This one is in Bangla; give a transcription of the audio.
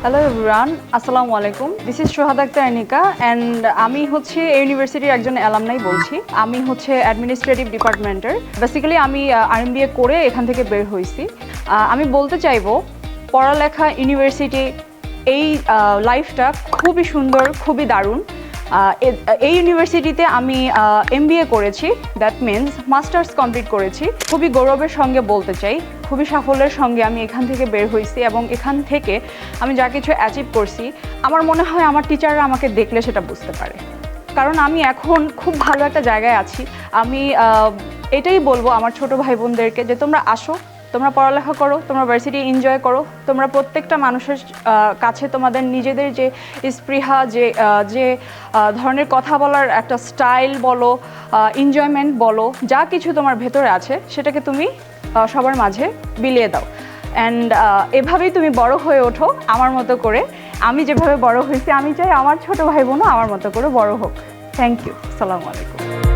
হ্যালো এভরিওয়ান, আসসালামু আলাইকুম। This is Sohad Akhtar Anika and আমি হচ্ছে এই ইউনিভার্সিটির একজন অ্যালামনাই বলছি। আমি হচ্ছে অ্যাডমিনিস্ট্রেটিভ ডিপার্টমেন্টের। বেসিক্যালি আমি আরএমবিএ করে এখান থেকে বের হয়েছি। আমি বলতে চাইবো পড়ালেখা ইউনিভার্সিটি এই লাইফটা খুবই সুন্দর, খুবই দারুণ। এই ইউনিভার্সিটিতে আমি এমবিএ করেছি, দ্যাট মিনস মাস্টার্স কমপ্লিট করেছি। খুবই গৌরবের সঙ্গে বলতে চাই, খুবই সাফল্যের সঙ্গে আমি এখান থেকে বের হয়েছি এবং এখান থেকে আমি যা কিছু অ্যাচিভ করছি আমার মনে হয় আমার টিচাররা আমাকে দেখলে সেটা বুঝতে পারে। কারণ আমি এখন খুব ভালো একটা জায়গায় আছি। আমি এটাই বলবো আমার ছোট ভাই বোনদেরকে যে তোমরা আসো, তোমরা পড়ালেখা করো, তোমরা ভার্সিটি এনজয় করো, তোমরা প্রত্যেকটা মানুষের কাছে তোমাদের নিজেদের যে স্পৃহা, যে ধরনের কথা বলার একটা স্টাইল বলো, এনজয়মেন্ট বলো, যা কিছু তোমার ভেতরে আছে সেটাকে তুমি সবার মাঝে বিলিয়ে দাও। অ্যান্ড এভাবেই তুমি বড় হয়ে ওঠো আমার মতো করে। আমি যেভাবে বড় হয়েছি আমি চাই আমার ছোট ভাই বোনও আমার মতো করে বড় হোক। Thank you. আসসালামু আলাইকুম।